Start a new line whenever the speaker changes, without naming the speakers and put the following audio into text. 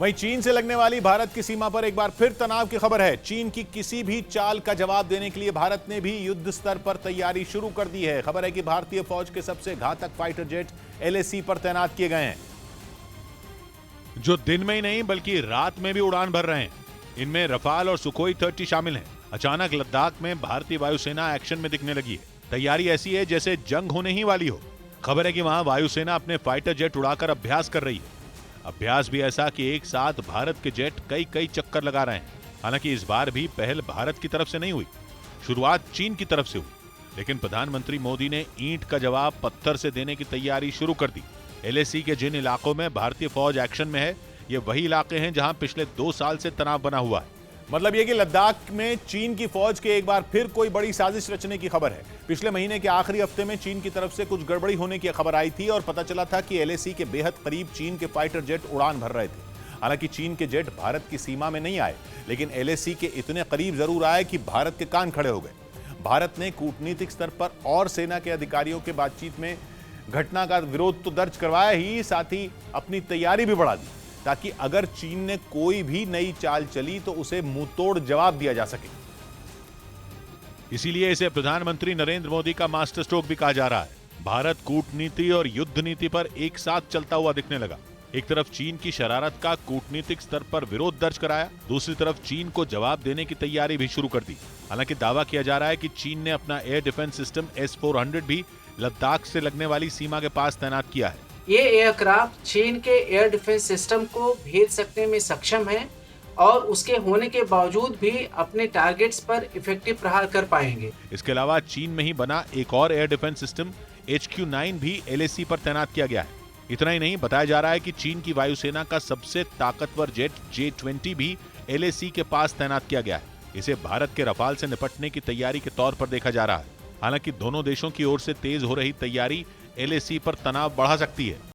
वहीं चीन से लगने वाली भारत की सीमा पर एक बार फिर तनाव की खबर है। चीन की किसी भी चाल का जवाब देने के लिए भारत ने भी युद्ध स्तर पर तैयारी शुरू कर दी है। खबर है कि भारतीय फौज के सबसे घातक फाइटर जेट एलएसी पर तैनात किए गए हैं, जो दिन में ही नहीं बल्कि रात में भी उड़ान भर रहे हैं। इनमें रफाल और सुखोई 30 शामिल हैं। अचानक लद्दाख में भारतीय वायुसेना एक्शन में दिखने लगी है। तैयारी ऐसी है जैसे जंग होने ही वाली हो। खबर है कि वहां वायुसेना अपने फाइटर जेट उड़ाकर अभ्यास कर रही है। अभ्यास भी ऐसा कि एक साथ भारत के जेट कई कई चक्कर लगा रहे हैं। हालांकि इस बार भी पहल भारत की तरफ से नहीं हुई, शुरुआत चीन की तरफ से हुई। लेकिन प्रधानमंत्री मोदी ने ईंट का जवाब पत्थर से देने की तैयारी शुरू कर दी। एलएसी के जिन इलाकों में भारतीय फौज एक्शन में है, ये वही इलाके हैं जहां पिछले 2 साल से तनाव बना हुआ है। मतलब यह कि लद्दाख में चीन की फौज के एक बार फिर कोई बड़ी साजिश रचने की खबर है। पिछले महीने के आखिरी हफ्ते में चीन की तरफ से कुछ गड़बड़ी होने की खबर आई थी और पता चला था कि एलएसी के बेहद करीब चीन के फाइटर जेट उड़ान भर रहे थे। हालांकि चीन के जेट भारत की सीमा में नहीं आए, लेकिन एलएसी के इतने करीब जरूर आए कि भारत के कान खड़े हो गए। भारत ने कूटनीतिक स्तर पर और सेना के अधिकारियों के बातचीत में घटना का विरोध तो दर्ज करवाया ही, साथ ही अपनी तैयारी भी बढ़ा दी, ताकि अगर चीन ने कोई भी नई चाल चली तो उसे मुंहतोड़ जवाब दिया जा सके। इसीलिए इसे प्रधानमंत्री नरेंद्र मोदी का मास्टर स्ट्रोक भी कहा जा रहा है। भारत कूटनीति और युद्ध नीति पर एक साथ चलता हुआ दिखने लगा। एक तरफ चीन की शरारत का कूटनीतिक स्तर पर विरोध दर्ज कराया, दूसरी तरफ चीन को जवाब देने की तैयारी भी शुरू कर दी। हालांकि दावा किया जा रहा है कि चीन ने अपना एयर डिफेंस सिस्टम S-400 भी लद्दाख से लगने वाली सीमा के पास तैनात किया है।
ये एयरक्राफ्ट चीन के एयर डिफेंस सिस्टम को भेद सकने में सक्षम है और उसके होने के बावजूद भी अपने टारगेट्स पर इफेक्टिव प्रहार कर पाएंगे।
इसके अलावा चीन में ही बना एक और एयर डिफेंस सिस्टम HQ-9 भी एलएसी पर तैनात किया गया है। इतना ही नहीं, बताया जा रहा है कि चीन की वायुसेना का सबसे ताकतवर जेट J-20 भी एलएसी के पास तैनात किया गया है। इसे भारत के रफाल से निपटने की तैयारी के तौर पर देखा जा रहा है। हालांकि दोनों देशों की ओर से तेज हो रही तैयारी एलएसी पर तनाव बढ़ा सकती है।